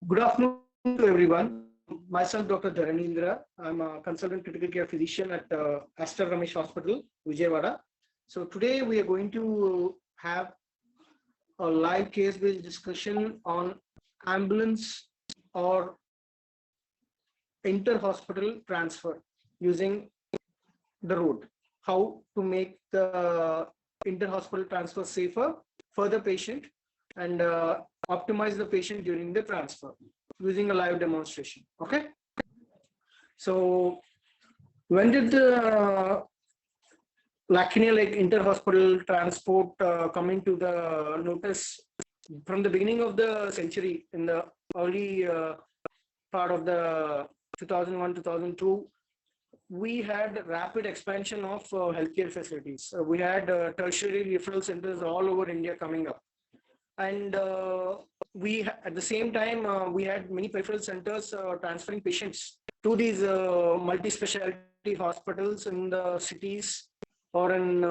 Good afternoon to everyone. Myself, Dr. Dharanindra. I'm a consultant critical care physician at Aster Ramesh Hospital, Vijayawada. So today we are going to have a live case-based discussion on ambulance or inter-hospital transfer using the road. How to make the inter-hospital transfer safer for the patient and optimize the patient during the transfer using a live demonstration. Okay. So when did the Lacuna like inter-hospital transport come into the notice? From the beginning of the century, in the early part of the 2001, 2002, we had rapid expansion of healthcare facilities. We had tertiary referral centers all over India coming up. And at the same time, we had many peripheral centers transferring patients to these multi-specialty hospitals in the cities or in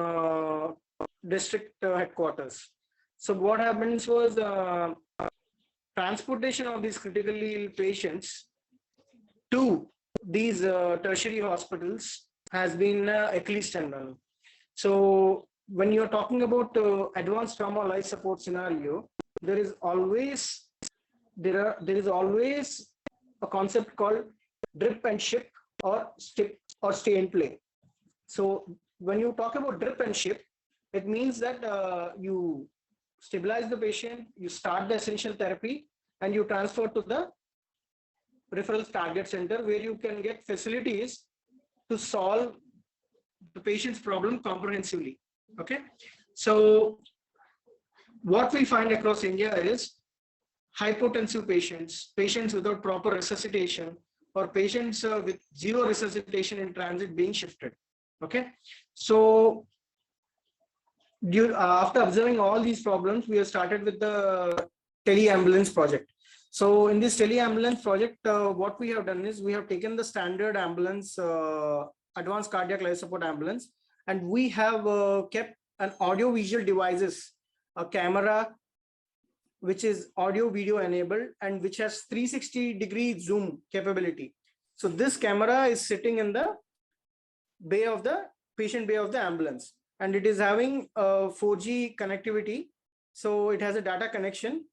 district headquarters. So what happens was transportation of these critically ill patients to these tertiary hospitals has been ecclesiastic. So when you're talking about advanced trauma life support scenario, there is always a concept called drip and ship or stay and play. So when you talk about drip and ship, it means that you stabilize the patient, you start the essential therapy, and you transfer to the referral target center where you can get facilities to solve the patient's problem comprehensively. Okay, so what we find across India is hypotensive patients, patients without proper resuscitation, or patients with zero resuscitation in transit being shifted. Okay, so after observing all these problems, we have started with the Tele-ambulance project. So in this Tele-ambulance project, what we have done is we have taken the standard ambulance, advanced cardiac life support ambulance, and we have kept an audio visual devices, a camera which is audio video enabled and which has 360-degree zoom capability. So this camera is sitting in the bay of the patient bay of the ambulance, and it is having 4G connectivity. So it has a data connection.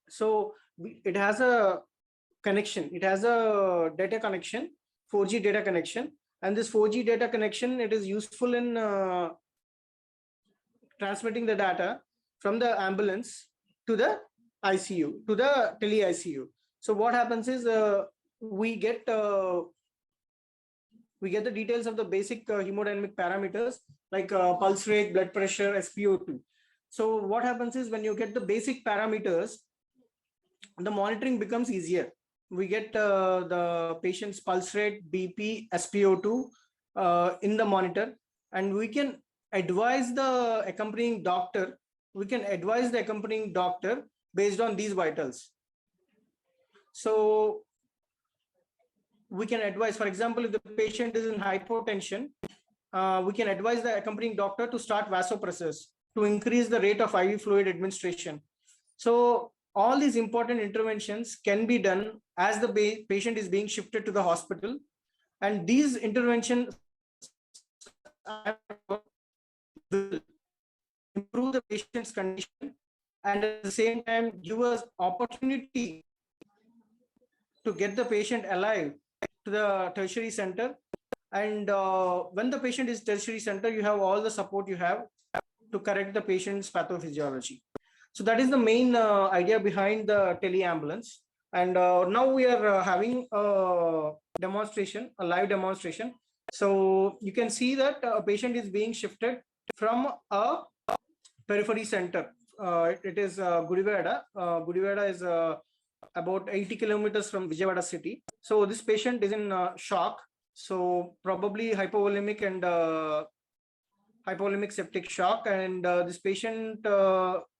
So it has a connection, it has a data connection, 4G data connection, and this 4G data connection, it is useful in transmitting the data from the ambulance to the ICU, to the tele-ICU. So what happens is we get the details of the basic hemodynamic parameters like pulse rate, blood pressure, SpO2. So what happens is when you get the basic parameters, the monitoring becomes easier. We get the patient's pulse rate, BP, SpO2 in the monitor, and we can advise the accompanying doctor. Based on these vitals. So we can advise, for example, if the patient is in hypotension, we can advise the accompanying doctor to start vasopressors to increase the rate of IV fluid administration. So all these important interventions can be done as the patient is being shifted to the hospital, and these interventions will improve the patient's condition and at the same time give us opportunity to get the patient alive to the tertiary center. And when the patient is tertiary center, you have all the support you have to correct the patient's pathophysiology. So that is the main idea behind the Tele-ambulance. And now we are having a demonstration, a live demonstration. So you can see that a patient is being shifted from a periphery center. It is Gudivada. Gudivada is about 80 kilometers from Vijayawada city. So this patient is in shock. So probably hypovolemic and hypovolemic septic shock, and this patient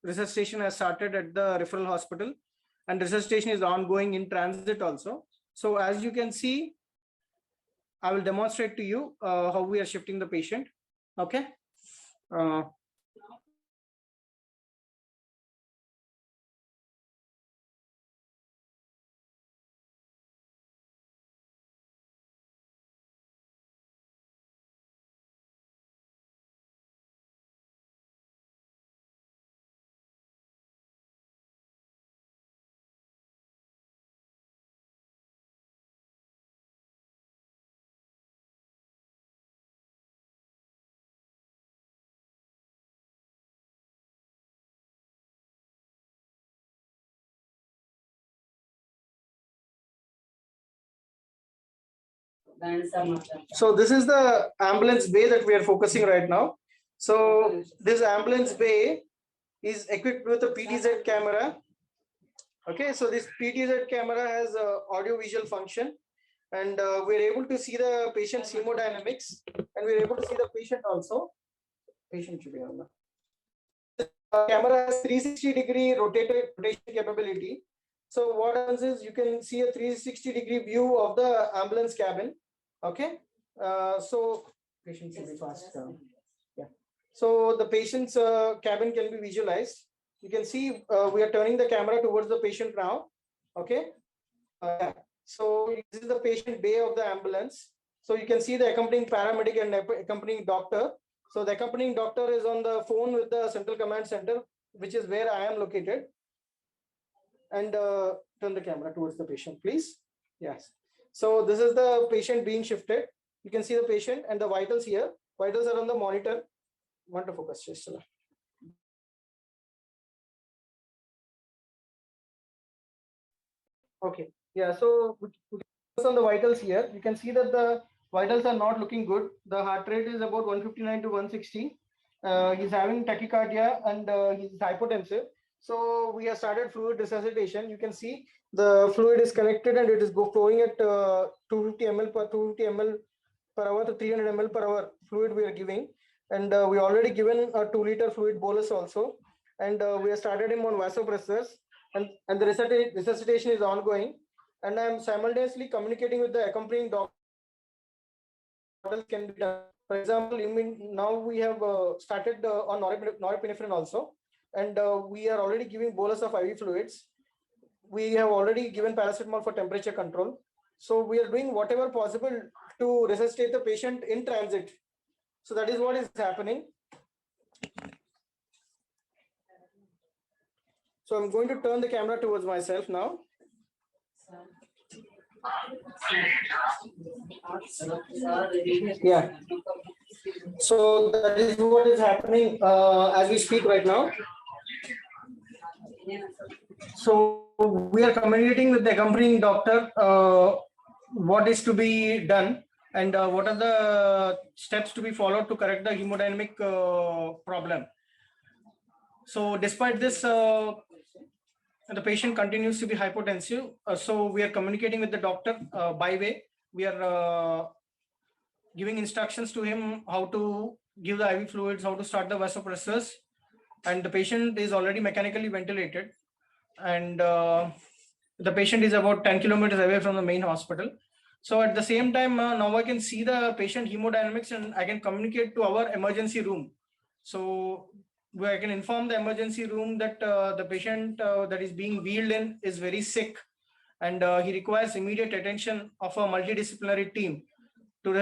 resuscitation has started at the referral hospital, and resuscitation is ongoing in transit also. So as you can see, I will demonstrate to you how we are shifting the patient. Okay. So this is the ambulance bay that we are focusing right now. So this ambulance bay is equipped with a PTZ camera. Okay, so this PTZ camera has a audio visual function, and we're able to see the patient's hemodynamics, and we're able to see the patient also. Patient should be on the camera has 360-degree rotation capability. So what happens is you can see a 360-degree view of the ambulance cabin. Okay, so patient should be fast. Yeah. So the patient's cabin can be visualized. You can see we are turning the camera towards the patient now. Okay. Yeah. So this is the patient bay of the ambulance. So you can see the accompanying paramedic and accompanying doctor. So the accompanying doctor is on the phone with the central command center, which is where I am located. And turn the camera towards the patient, please. Yes. So this is the patient being shifted. You can see the patient and the vitals here. Vitals are on the monitor. Want to focus, just okay. Yeah. So we can focus on the vitals here. You can see that the vitals are not looking good. The heart rate is about 159 to 160. He's having tachycardia and he's hypotensive. So we have started fluid resuscitation. You can see the fluid is connected and it is flowing at 250 ml per hour to 300 ml per hour fluid we are giving. And we already given a 2-liter fluid bolus also. And we have started him on vasopressors, and the resuscitation is ongoing. And I'm simultaneously communicating with the accompanying doctor. Can be done. For example, now we have started on norepinephrine also, and we are already giving bolus of IV fluids. We have already given paracetamol for temperature control. So we are doing whatever possible to resuscitate the patient in transit. So that is what is happening. So I'm going to turn the camera towards myself now. Yeah. So that is what is happening as we speak right now. So we are communicating with the accompanying doctor what is to be done and what are the steps to be followed to correct the hemodynamic problem. So despite this, the patient continues to be hypotensive. So we are communicating with the doctor by way. We are giving instructions to him how to give the IV fluids, how to start the vasopressors, and the patient is already mechanically ventilated. And the patient is about 10 kilometers away from the main hospital. So at the same time, now I can see the patient hemodynamics and I can communicate to our emergency room. So where I can inform the emergency room that the patient that is being wheeled in is very sick, and he requires immediate attention of a multidisciplinary team to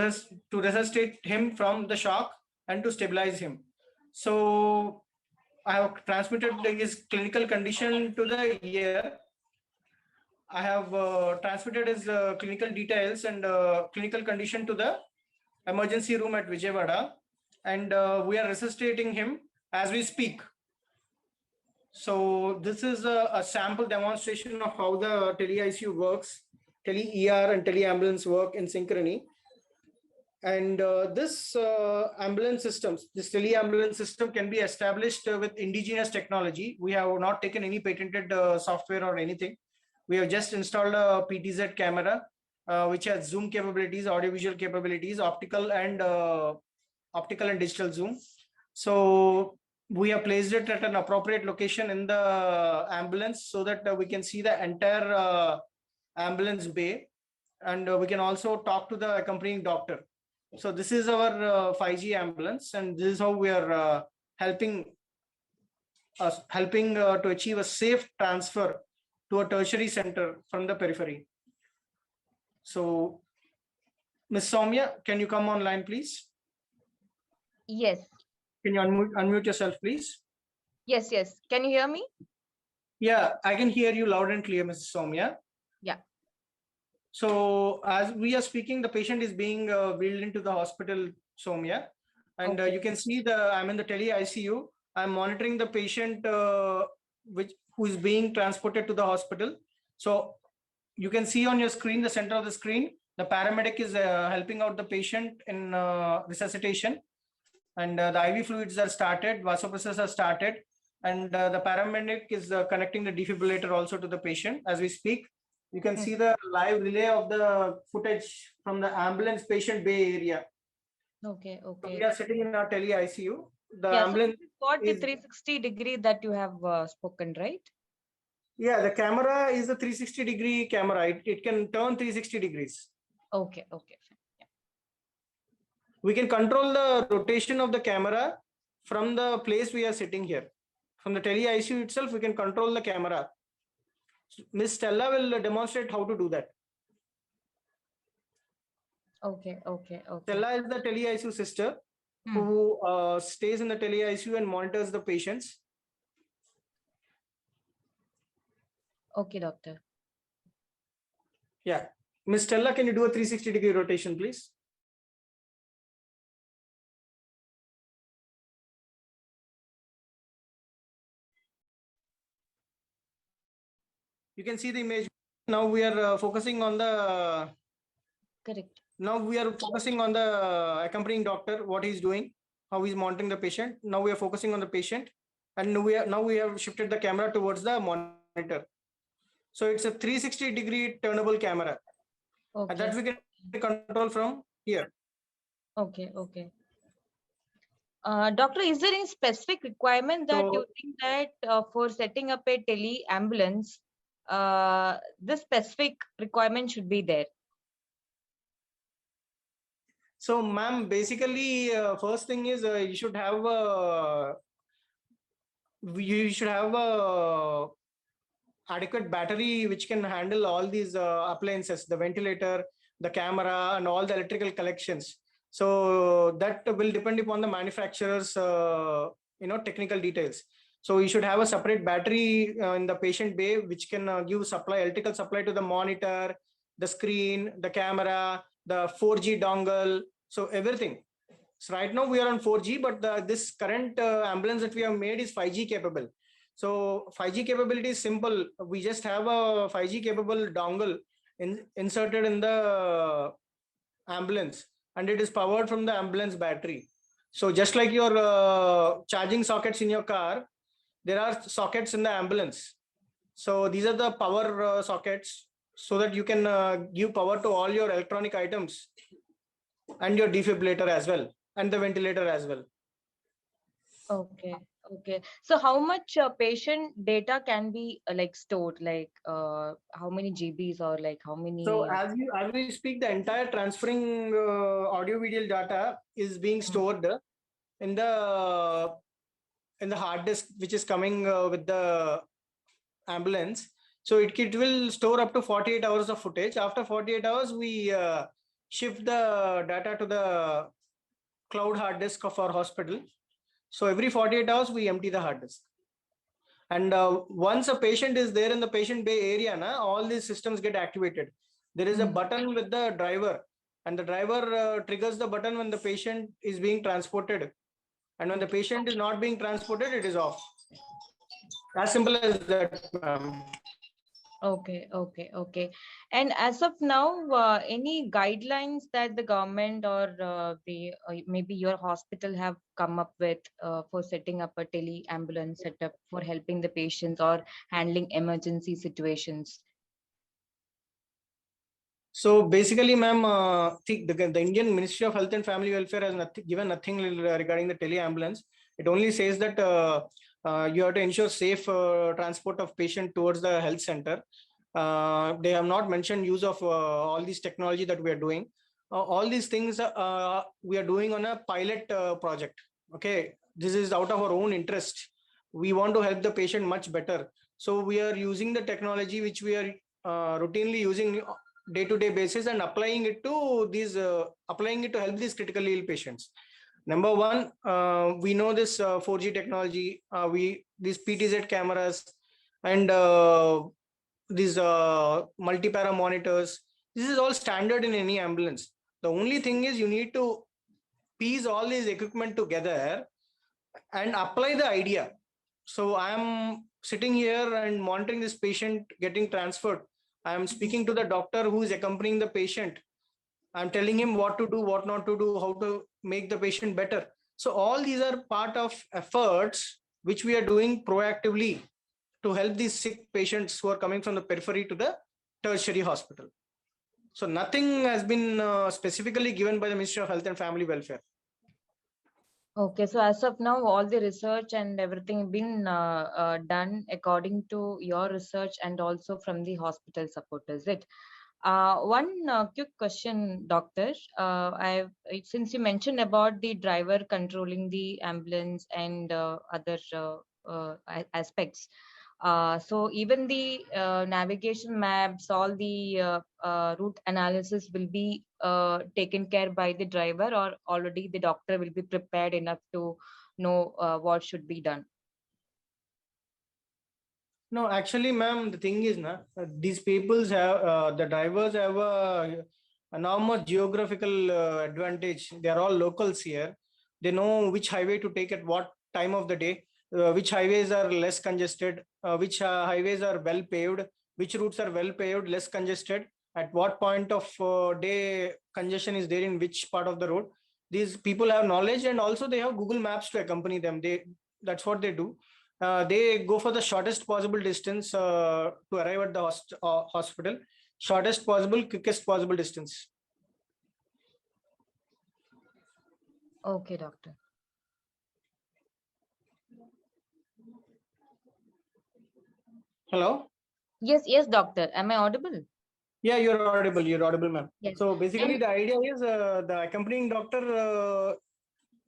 resuscitate him from the shock and to stabilize him. So I have transmitted his clinical condition to the ear. I have transmitted his clinical details and clinical condition to the emergency room at Vijayawada, and we are resuscitating him as we speak. So this is a sample demonstration of how the tele-ICU works, tele-ER and tele-ambulance work in synchrony. And this ambulance systems, this tele-ambulance system can be established with indigenous technology. We have not taken any patented software or anything. We have just installed a PTZ camera, which has zoom capabilities, audiovisual capabilities, optical and digital zoom. So we have placed it at an appropriate location in the ambulance so that we can see the entire ambulance bay, and we can also talk to the accompanying doctor. So this is our 5G ambulance, and this is how we are helping to achieve a safe transfer to a tertiary center from the periphery. So, Ms. Soumya, can you come online, please? Yes. Can you unmute yourself, please? Yes, yes. Can you hear me? Yeah, I can hear you loud and clear, Ms. Soumya. Yeah. So as we are speaking, the patient is being wheeled into the hospital, Soumya, and Okay. you can see I'm in the tele-ICU. I'm monitoring the patient who is being transported to the hospital. So you can see on your screen, the center of the screen, The paramedic is helping out the patient in resuscitation, and the IV fluids are started, vasopressors are started, and the paramedic is connecting the defibrillator also to the patient as we speak. You can see the live relay of the footage from the ambulance patient bay area. Okay, So okay. we are sitting in our tele ICU. The Yeah, so ambulance this is what the is 360-degree that you have spoken, right? yeah, the camera is a 360-degree camera. It can turn 360 degrees. Okay, okay. Yeah. We can control the rotation of the camera from the place we are sitting here. From the tele ICU itself, we can control the camera. Miss Stella will demonstrate how to do that. Okay, okay, okay. Stella is the tele ICU sister Hmm. who stays in the tele ICU and monitors the patients. Okay, doctor. Yeah. Miss Stella, can you do a 360-degree rotation, please? You can see the image. Now we are focusing on the Correct. Now we are focusing on the accompanying doctor, what he's doing, how he's monitoring the patient. Now we are focusing on the patient, and now we have shifted the camera towards the monitor. So it's a 360-degree turnable camera, and that Okay, we can control from here. okay, okay. Doctor, is there any specific requirement that you So, think that for setting up a tele-ambulance, this specific requirement should be there? so ma'am, basically, first thing is you should have a adequate battery which can handle all these appliances, the ventilator, the camera, and all the electrical connections. So that will depend upon the manufacturer's technical details. So you should have a separate battery in the patient bay which can give electrical supply to the monitor, the screen, the camera, the 4G dongle, so everything. So right now we are on 4G, but this current ambulance that we have made is 5G capable. So 5G capability is simple. We just have a 5G capable dongle inserted in the ambulance, and it is powered from the ambulance battery. So just like your charging sockets in your car, there are sockets in the ambulance. So these are the power sockets so that you can give power to all your electronic items and your defibrillator as well and the ventilator as well. Okay, okay. So how much patient data can be like stored? Like how many GBs or like how So many? as we speak, the entire transferring audio video data is being Hmm. stored in the hard disk which is coming with the ambulance. So it will store up to 48 hours of footage. After 48 hours, we shift the data to the cloud hard disk of our hospital. So every 48 hours, we empty the hard disk. And once a patient is there in the patient bay area, all these systems get activated. There is a button with the driver, and the driver triggers the button when the patient is being transported. And when the patient is not being transported, it is off. As simple as that, ma'am. Okay, okay, okay. And as of now, any guidelines that the government or the maybe your hospital have come up with for setting up a tele-ambulance setup for helping the patients or handling emergency situations? So basically, ma'am, the Indian Ministry of Health and Family Welfare has given nothing regarding the tele-ambulance. It only says that you have to ensure safe transport of patient towards the health center. They have not mentioned use of all these technology that we are doing. All these things we are doing on a pilot project. Okay, this is out of our own interest. We want to help the patient much better. So we are using the technology which we are routinely using day-to-day basis and applying it to help these critically ill patients. Number one, we know this 4G technology, these PTZ cameras, and these multi-para monitors. This is all standard in any ambulance. The only thing is you need to piece all these equipment together and apply the idea. So I am sitting here and monitoring this patient getting transferred. I am speaking to the doctor who is accompanying the patient. I'm telling him what to do, what not to do, how to make the patient better. So all these are part of efforts which we are doing proactively to help these sick patients who are coming from the periphery to the tertiary hospital. So nothing has been specifically given by the Ministry of Health and Family Welfare. Okay, so as of now, all the research and everything been done according to your research and also from the hospital support, is it? One quick question, doctor. Since you mentioned about the driver controlling the ambulance and other aspects, so even the navigation maps, all the route analysis will be taken care by the driver, or already the doctor will be prepared enough to know what should be done. No, actually, ma'am, the thing is, these peoples have, the drivers have a enormous geographical advantage. They are all locals here. They know which highway to take at what time of the day, which highways are less congested, which highways are well paved, which routes are well paved, less congested, at what point of day congestion is there in which part of the road. These people have knowledge, and also they have Google Maps to accompany them. That's what they do. They go for the shortest possible distance to arrive at the hospital, shortest possible, quickest possible distance. Okay, doctor. Hello? Yes, doctor. Am I audible? Yeah, you're audible, ma'am. Yes. So basically And the idea is the accompanying doctor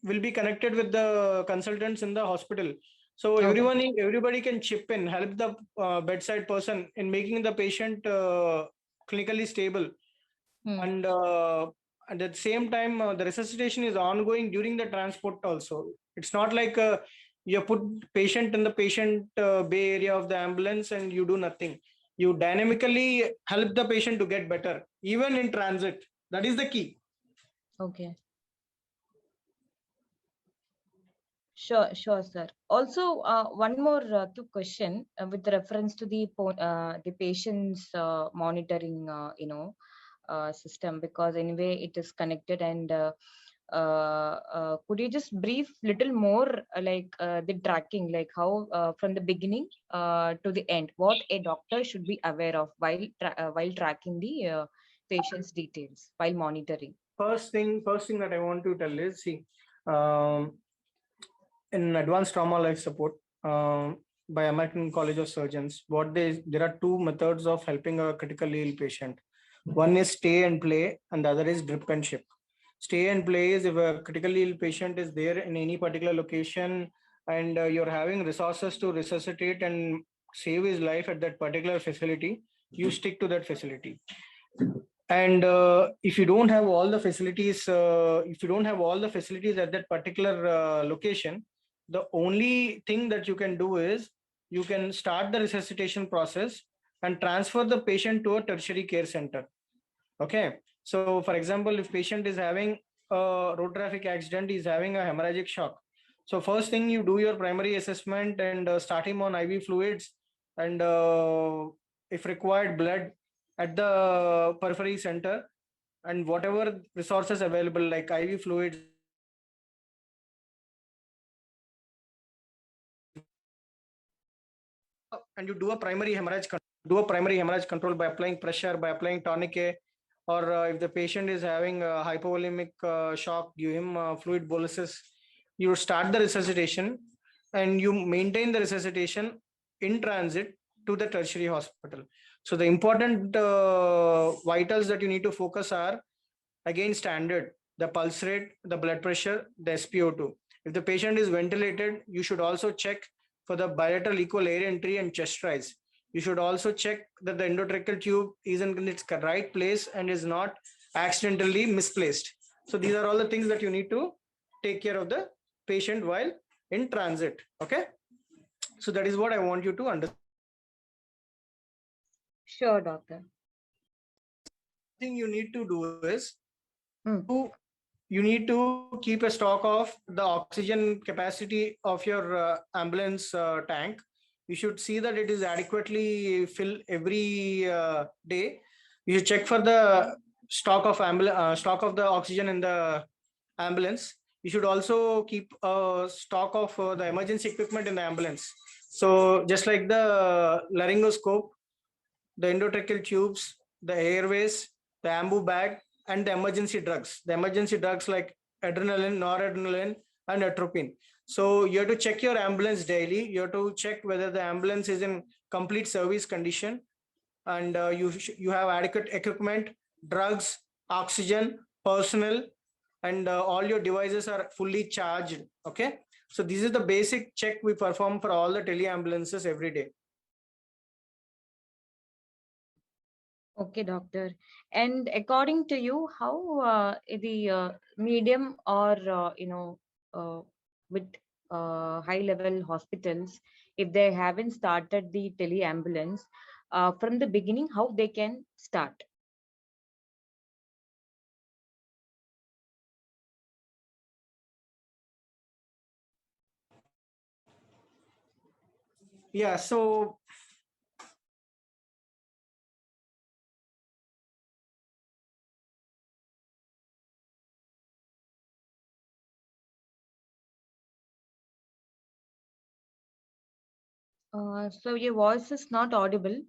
will be connected with the consultants in the hospital. So okay. everybody can chip in, help the bedside person in making the patient clinically stable. Hmm. And at the same time, the resuscitation is ongoing during the transport also. It's not like you put patient in the patient bay area of the ambulance and you do nothing. You dynamically help the patient to get better, even in transit. That is the key. Okay. Sure, sir. Also, one more quick question with reference to the patient's monitoring, system, because anyway it is connected. And could you just brief little more, the tracking, like how from the beginning to the end, what a doctor should be aware of while tracking the patient's details while monitoring? First thing that I want to tell is, see, um, in advanced trauma life support, by American College of Surgeons, there are two methods of helping a critically ill patient. One is stay and play, and the other is drip and ship. Stay and play is if a critically ill patient is there in any particular location and you're having resources to resuscitate and save his life at that particular facility, you stick to that facility. And if you don't have all the facilities, at that particular location, the only thing that you can do is you can start the resuscitation process and transfer the patient to a tertiary care center. Okay, so for example, if patient is having a road traffic accident, is having a hemorrhagic shock, so first thing, you do your primary assessment and start him on IV fluids, and if required, blood at the periphery center, and whatever resources available like IV fluids, and you do a primary hemorrhage control by applying pressure, by applying tourniquet, or if the patient is having a hypovolemic shock, give him fluid boluses. You start the resuscitation and you maintain the resuscitation in transit to the tertiary hospital. So the important vitals that you need to focus are, again, standard: the pulse rate, the blood pressure, the SpO2. If the patient is ventilated, you should also check for the bilateral equal air entry and chest rise. You should also check that the endotracheal tube is in its right place and is not accidentally misplaced. So these are all the things that you need to take care of the patient while in transit. Okay. So that is what I want you to understand. Sure, doctor. Thing you need to do is Hmm. you need to keep a stock of the oxygen capacity of your ambulance tank. You should see that it is adequately filled every day. You should check for the stock of the oxygen in the ambulance. You should also keep a stock of the emergency equipment in the ambulance. So just like the laryngoscope, the endotracheal tubes, the airways, the ambu bag, and the emergency drugs. The emergency drugs like adrenaline, noradrenaline, and atropine. So you have to check your ambulance daily. You have to check whether the ambulance is in complete service condition, and you have adequate equipment, drugs, oxygen, personnel, and all your devices are fully charged. Okay. So this is the basic check we perform for all the tele-ambulances every day. Okay, doctor. And according to you, how the medium or with high-level hospitals, if they haven't started the tele-ambulance from the beginning, how they can start? Yeah. So So your voice is not audible.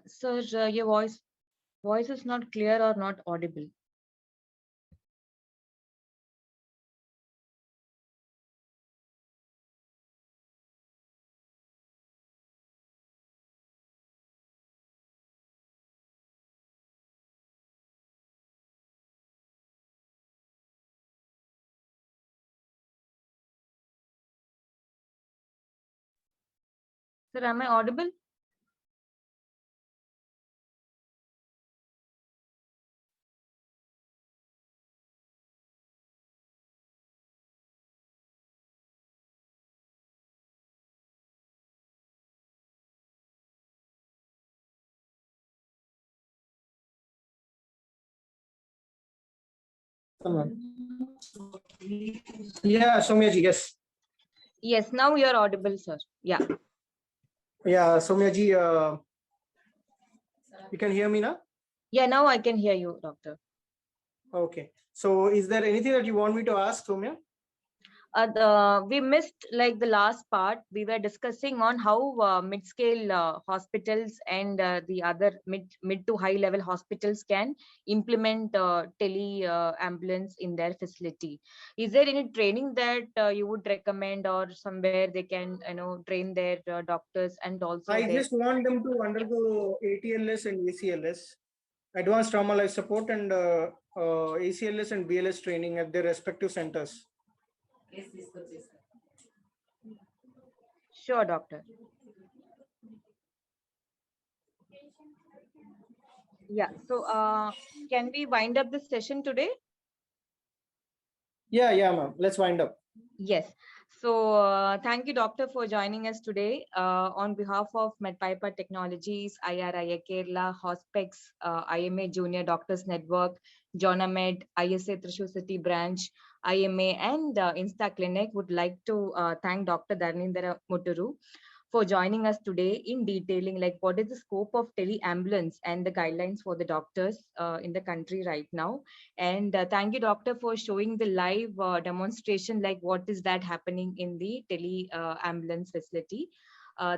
Sir, your voice is not clear or not audible. Sir, am I audible? yeah, Soumya ji, yes. Yes, now you're audible, sir. Yeah. Yeah, Soumya ji, you can hear me now? Yeah, now I can hear you, doctor. Okay. So is there anything that you want me to ask, Soumya? We missed like the last part. We were discussing on how mid-scale hospitals and the other mid to high level hospitals can implement tele ambulance in their facility. Is there any training that you would recommend, or somewhere they can train their doctors and also I their? just want them to undergo ATLS and ACLS, advanced trauma life support, and ACLS and BLS training at their respective centers. Sure, doctor. Yeah. So, can we wind up the session today? Yeah, ma'am. Let's wind up. Yes. So, thank you, doctor, for joining us today. On behalf of MedPiper Technologies, IRIA Kerala, Hospex, IMA Junior Doctors Network, Jonamed, ISA Thrissur City Branch, IMA, and Insta Clinic would like to thank Dr. Dharnendra Muturu for joining us today in detailing like what is the scope of tele-ambulance and the guidelines for the doctors in the country right now. And thank you, doctor, for showing the live demonstration, like what is that happening in the tele-ambulance facility.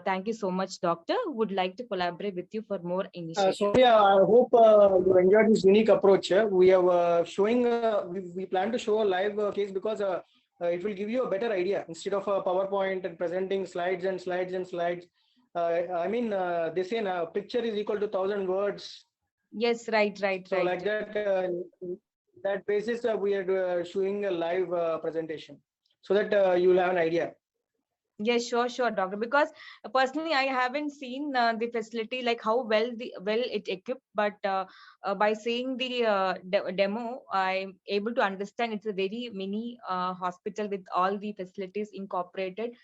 Thank you so much, doctor. Would like to collaborate with you for more initiatives. So yeah, I hope you enjoyed this unique approach. We have showing. We plan to show a live case because it will give you a better idea instead of a PowerPoint and presenting slides and slides and slides. I mean, they say a picture is equal to 1,000 words. Yes, right. So like that, that basis, we are showing a live presentation so that you will have an idea. Yes, sure, doctor. Because personally, I haven't seen the facility, like how well it equipped. But by seeing the demo, I'm able to understand it's a very mini hospital with all the facilities incorporated.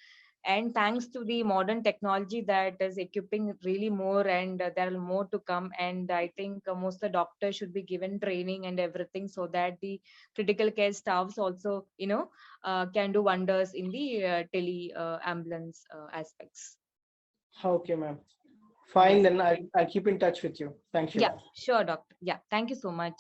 And thanks to the modern technology that is equipping really more, and there are more to come. And I think most of the doctors should be given training and everything, so that the critical care staffs also, can do wonders in the tele ambulance aspects. Okay, ma'am. Fine, Yes. then I'll keep in touch with you. Thank you. Yeah, sure, doctor. Yeah, thank you so much.